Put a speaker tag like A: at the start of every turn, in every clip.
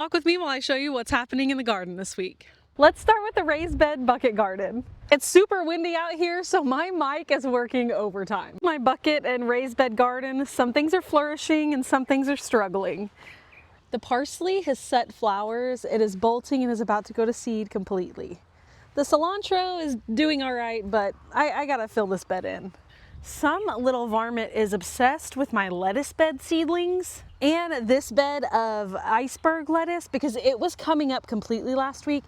A: Walk with me while I show you what's happening in the garden this week. Let's start with the raised bed bucket garden. It's super windy out here, so my mic is working overtime. My bucket and raised bed garden, some things are flourishing and some things are struggling. The parsley has set flowers, it is bolting and is about to go to seed completely. The cilantro is doing all right, but I gotta fill this bed in. Some little varmint is obsessed with my lettuce bed seedlings and this bed of iceberg lettuce because it was coming up completely last week.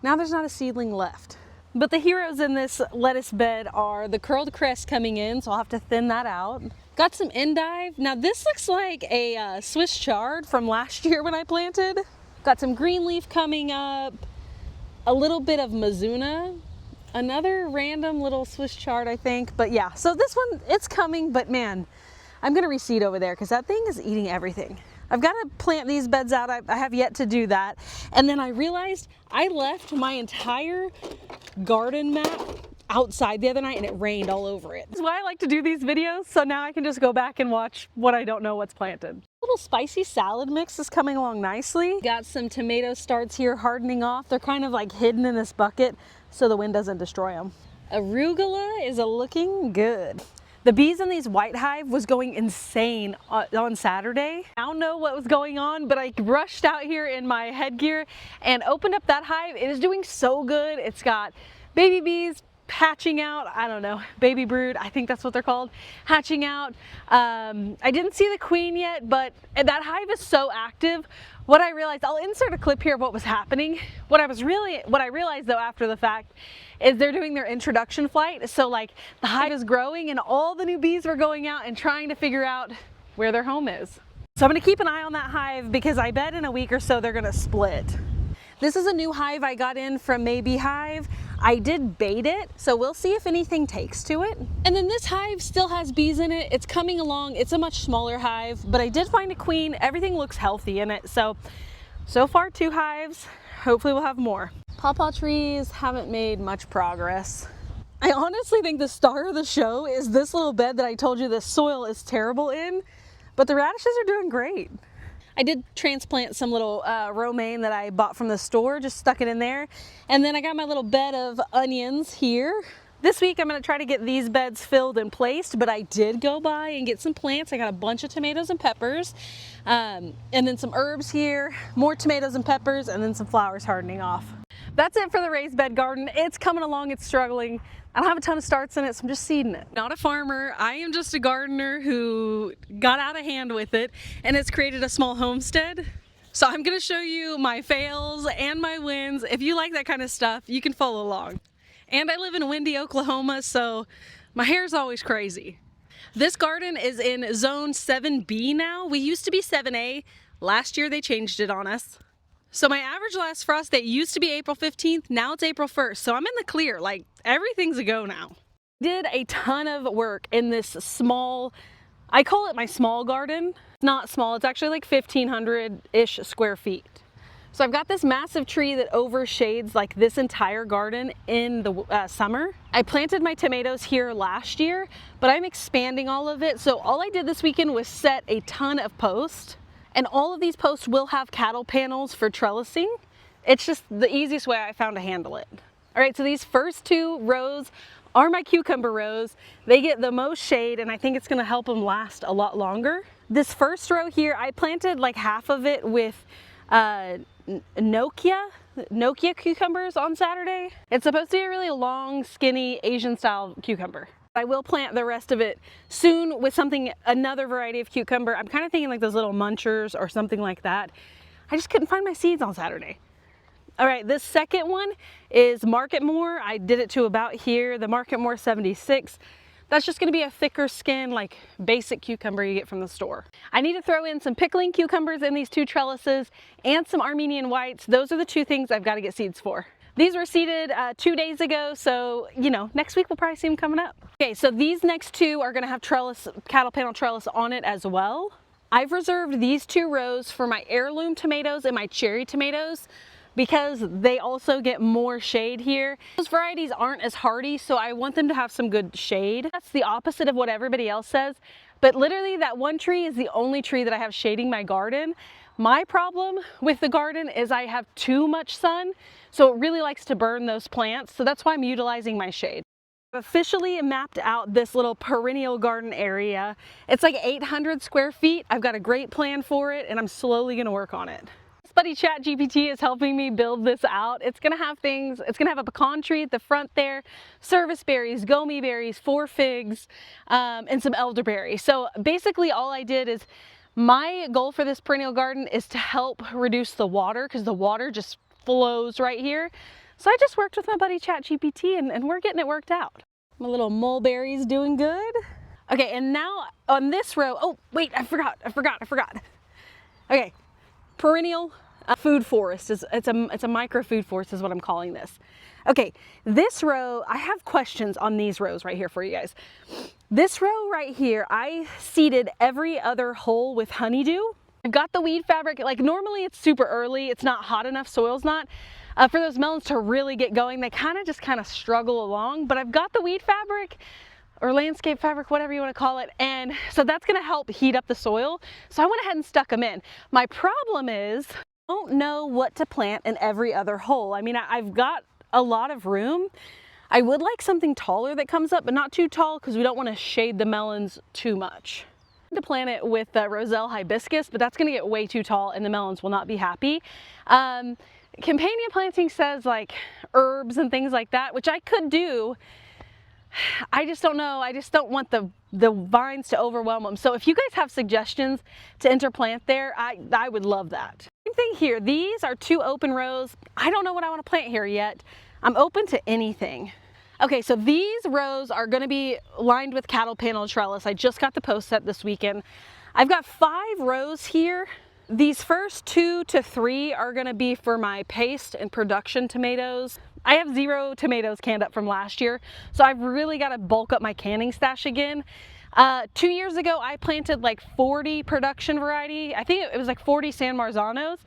A: Now there's not a seedling left. But the heroes in this lettuce bed are the curled cress coming in, so I'll have to thin that out. Got some endive. Now this looks like a Swiss chard from last year when I planted. Got some green leaf coming up, a little bit of mizuna, another random little Swiss chard, I think. But yeah, so this one, it's coming, but man, I'm gonna reseed over there because that thing is eating everything. I've got to plant these beds out. I have yet to do that. And then I realized I left my entire garden map outside the other night and it rained all over it. That's why I like to do these videos, so now I can just go back and watch what I don't know what's planted. A little spicy salad mix is coming along nicely. Got some tomato starts here hardening off. They're kind of like hidden in this bucket so the wind doesn't destroy them. Arugula is looking good. The bees in these white hive was going insane on Saturday. I don't know what was going on, but I rushed out here in my headgear and opened up that hive. It is doing so good. It's got baby bees hatching out. I don't know, baby brood, I think that's what they're called, hatching out. I didn't see the queen yet, but that hive is so active. What I realized, I'll insert a clip here of what was happening. What I realized though after the fact is they're doing their introduction flight. So like the hive is growing and all the new bees were going out and trying to figure out where their home is. So I'm gonna keep an eye on that hive because I bet in a week or so they're gonna split. This is a new hive I got in from Maybe Hive. I did bait it, so we'll see if anything takes to it. And then this hive still has bees in it. It's coming along. It's a much smaller hive, but I did find a queen. Everything looks healthy in it. So far 2 hives. Hopefully we'll have more. Pawpaw trees haven't made much progress. I honestly think the star of the show is this little bed that I told you the soil is terrible in, but the radishes are doing great. I did transplant some little romaine that I bought from the store, just stuck it in there. And then I got my little bed of onions here. This week I'm gonna try to get these beds filled and placed, but I did go by and get some plants. I got a bunch of tomatoes and peppers, and then some herbs here, more tomatoes and peppers, and then some flowers hardening off. That's it for the raised bed garden. It's coming along, it's struggling. I don't have a ton of starts in it, so I'm just seeding it. Not a farmer, I am just a gardener who got out of hand with it and has created a small homestead. So I'm gonna show you my fails and my wins. If you like that kind of stuff, you can follow along. And I live in windy Oklahoma, so my hair's always crazy. This garden is in zone 7B now. We used to be 7A. Last year they changed it on us. So my average last frost date used to be April 15th, now it's April 1st. So I'm in the clear, like everything's a go now. Did a ton of work in this small, I call it my small garden. It's not small, it's actually like 1,500-ish square feet. So I've got this massive tree that overshades like this entire garden in the summer. I planted my tomatoes here last year, but I'm expanding all of it. So all I did this weekend was set a ton of posts. And all of these posts will have cattle panels for trellising. It's just the easiest way I found to handle it. All right, so these first 2 rows are my cucumber rows. They get the most shade and I think it's gonna help them last a lot longer. This first row here, I planted like half of it with Nokia cucumbers on Saturday. It's supposed to be a really long, skinny, Asian style cucumber. I will plant the rest of it soon with another variety of cucumber. I'm kind of thinking like those little munchers or something like that. I just couldn't find my seeds on Saturday. All right, this second one is Marketmore. I did it to about here, the Marketmore 76. That's just gonna be a thicker skin, like basic cucumber you get from the store. I need to throw in some pickling cucumbers in these 2 trellises and some Armenian whites. Those are the 2 things I've got to get seeds for. These were seeded 2 days ago, so you know, next week we'll probably see them coming up. Okay, so these next 2 are gonna have cattle panel trellis on it as well. I've reserved these 2 rows for my heirloom tomatoes and my cherry tomatoes because they also get more shade here. Those varieties aren't as hardy, so I want them to have some good shade. That's the opposite of what everybody else says, but literally that one tree is the only tree that I have shading my garden. My problem with the garden is I have too much sun, so it really likes to burn those plants. So that's why I'm utilizing my shade. I've officially mapped out this little perennial garden area. It's like 800 square feet. I've got a great plan for it, and I'm slowly gonna work on it. Buddy ChatGPT is helping me build this out. It's gonna have things, it's gonna have a pecan tree at the front there, service berries, gomi berries, 4 figs, and some elderberry. So basically all I did is, my goal for this perennial garden is to help reduce the water, because the water just flows right here. So I just worked with my buddy ChatGPT and we're getting it worked out. My little mulberry's doing good. Okay, and now on this row, oh wait, I forgot. Okay, perennial food forest it's a micro food forest is what I'm calling this. Okay, this row, I have questions on these rows right here for you guys. This row right here, I seeded every other hole with honeydew. I've got the weed fabric, like normally it's super early, it's not hot enough, soil's not. For those melons to really get going, they kind of struggle along, but I've got the weed fabric, or landscape fabric, whatever you want to call it, and so that's going to help heat up the soil. So I went ahead and stuck them in. My problem is, I don't know what to plant in every other hole. I mean, I've got a lot of room. I would like something taller that comes up, but not too tall, because we don't want to shade the melons too much. To plant it with Roselle hibiscus, but that's going to get way too tall and the melons will not be happy. Companion planting says like herbs and things like that, which I could do. I just don't know. I just don't want the vines to overwhelm them. So if you guys have suggestions to interplant there, I would love that. Same thing here. These are 2 open rows. I don't know what I want to plant here yet. I'm open to anything. Okay, so these rows are going to be lined with cattle panel trellis. I just got the post set this weekend. I've got 5 rows here. These first 2 to 3 are going to be for my paste and production tomatoes. I have 0 tomatoes canned up from last year, so I've really got to bulk up my canning stash again. 2 years ago, I planted like 40 production variety. I think it was like 40 San Marzanos.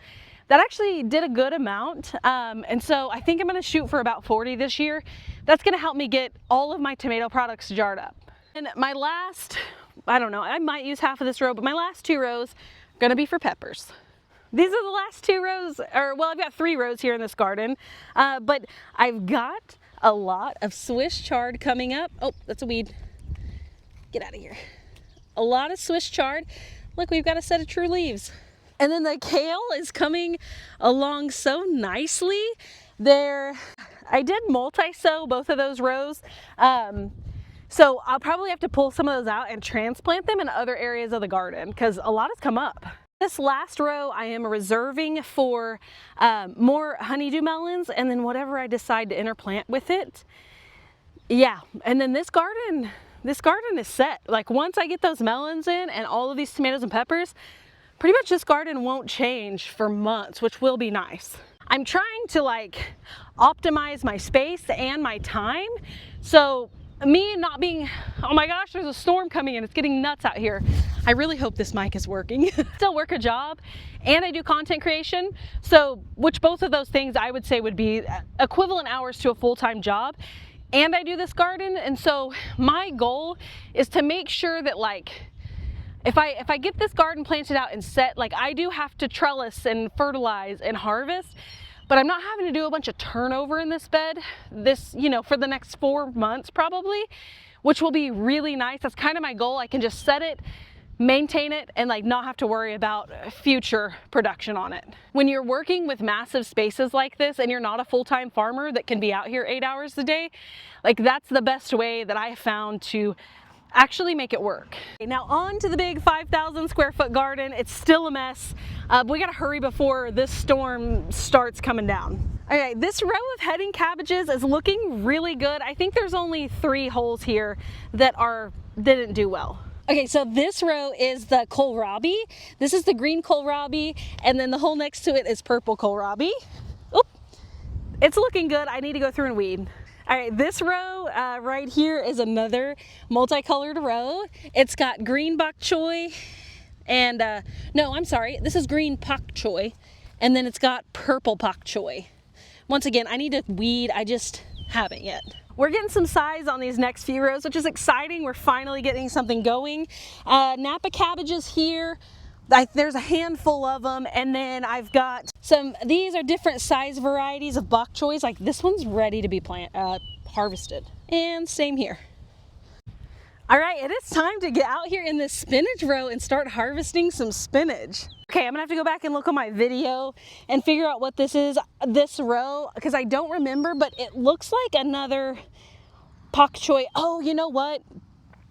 A: That actually did a good amount, and so I think I'm going to shoot for about 40 this year. That's going to help me get all of my tomato products jarred up. And my last, I don't know, I might use half of this row, but my last 2 rows are going to be for peppers. These are the last 2 rows, or well, I've got 3 rows here in this garden, but I've got a lot of Swiss chard coming up. Oh, that's a weed. Get out of here. A lot of Swiss chard. Look, we've got a set of true leaves. And then the kale is coming along so nicely. I did multi-sow both of those rows. So I'll probably have to pull some of those out and transplant them in other areas of the garden, because a lot has come up. This last row I am reserving for more honeydew melons, and then whatever I decide to interplant with it. Yeah, and then this garden is set. Like once I get those melons in and all of these tomatoes and peppers, pretty much this garden won't change for months, which will be nice. I'm trying to like optimize my space and my time. So me not being, oh my gosh, there's a storm coming in, it's getting nuts out here. I really hope this mic is working. Still work a job and I do content creation. So, which both of those things I would say would be equivalent hours to a full-time job. And I do this garden. And so my goal is to make sure that like, if I get this garden planted out and set, like I do have to trellis and fertilize and harvest, but I'm not having to do a bunch of turnover in this bed, for the next 4 months probably, which will be really nice. That's kind of my goal. I can just set it, maintain it, and like not have to worry about future production on it. When you're working with massive spaces like this and you're not a full-time farmer that can be out here 8 hours a day, like that's the best way that I found to actually make it work. Now on to the big 5,000 square foot garden. It's still a mess, but we gotta hurry before this storm starts coming down. Okay, this row of heading cabbages is looking really good. I think there's only 3 holes here that didn't do well. Okay, so this row is the kohlrabi. This is the green kohlrabi, and then the hole next to it is purple kohlrabi. Oop, it's looking good. I need to go through and weed. All right, this row right here is another multicolored row. It's got green bok choy and, no, I'm sorry, this is green pak choy, and then it's got purple pak choy. Once again, I need to weed, I just haven't yet. We're getting some size on these next few rows, which is exciting. We're finally getting something going. Napa cabbages here, There's a handful of them, and then I've got these are different size varieties of bok choys. Like this one's ready to be harvested. And same here. All right, it is time to get out here in this spinach row and start harvesting some spinach. Okay, I'm gonna have to go back and look on my video and figure out what this is, this row, because I don't remember, but it looks like another pak choi. Oh, you know what?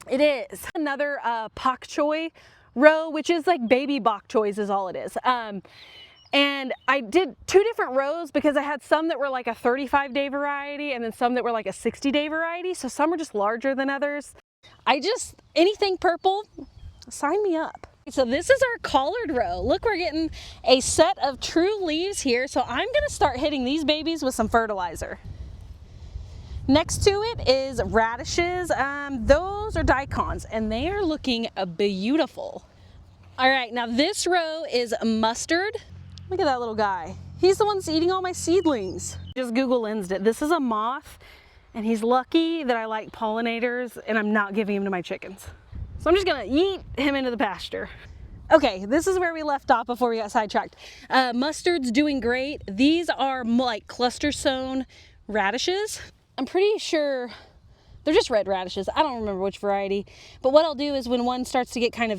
A: It is another pak choi row, which is like baby bok choys is all it is. And I did 2 different rows because I had some that were like a 35-day variety and then some that were like a 60-day variety. So some are just larger than others. Anything purple, sign me up. So this is our collard row. Look, we're getting a set of true leaves here. So I'm gonna start hitting these babies with some fertilizer. Next to it is radishes. Those are daikons and they are looking beautiful. All right, now this row is mustard. Look at that little guy. He's the one that's eating all my seedlings. Just Google Lensed it. This is a moth and he's lucky that I like pollinators and I'm not giving him to my chickens. So I'm just gonna yeet him into the pasture. Okay, this is where we left off before we got sidetracked. Mustard's doing great. These are like cluster sown radishes. I'm pretty sure they're just red radishes. I don't remember which variety, but what I'll do is when one starts to get kind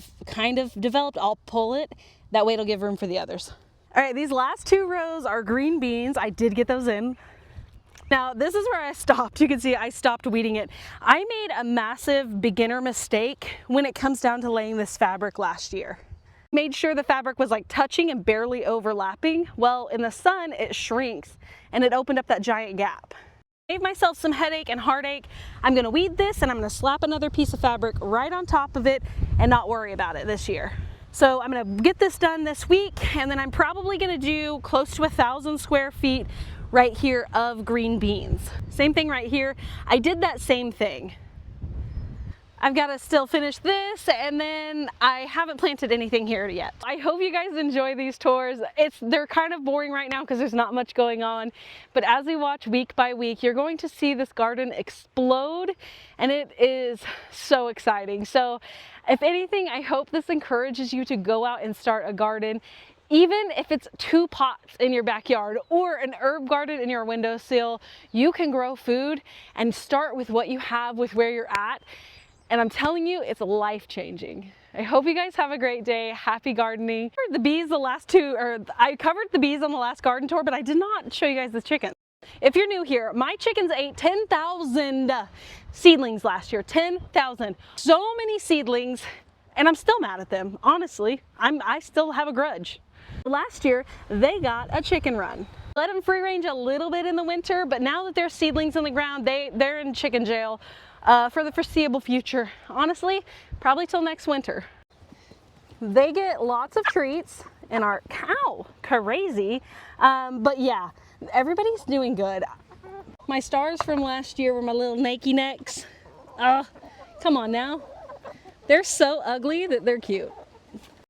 A: of developed, I'll pull it. That way it'll give room for the others. All right, these last 2 rows are green beans. I did get those in. Now this is where I stopped. You can see I stopped weeding it. I made a massive beginner mistake when it comes down to laying this fabric last year. Made sure the fabric was like touching and barely overlapping. Well, in the sun it shrinks and it opened up that giant gap. Gave myself some headache and heartache. I'm gonna weed this and I'm gonna slap another piece of fabric right on top of it and not worry about it this year. So I'm gonna get this done this week and then I'm probably gonna do close to 1,000 square feet right here of green beans. Same thing right here. I did that same thing. I've got to still finish this and then I haven't planted anything here yet. I hope you guys enjoy these tours. They're kind of boring right now because there's not much going on, but as we watch week by week, you're going to see this garden explode and it is so exciting. So if anything, I hope this encourages you to go out and start a garden. Even if it's 2 pots in your backyard or an herb garden in your windowsill, you can grow food and start with what you have with where you're at. And I'm telling you, it's life-changing. I hope you guys have a great day. Happy gardening. The bees, I covered the bees on the last garden tour, but I did not show you guys the chickens. If you're new here, my chickens ate 10,000 seedlings last year, 10,000. So many seedlings, and I'm still mad at them. Honestly, I still have a grudge. Last year, they got a chicken run. Let them free range a little bit in the winter, but now that there's seedlings in the ground, they're in chicken jail for the foreseeable future. Honestly, probably till next winter. They get lots of treats and are crazy. But yeah, everybody's doing good. My stars from last year were my little nakey necks. Come on now. They're so ugly that they're cute.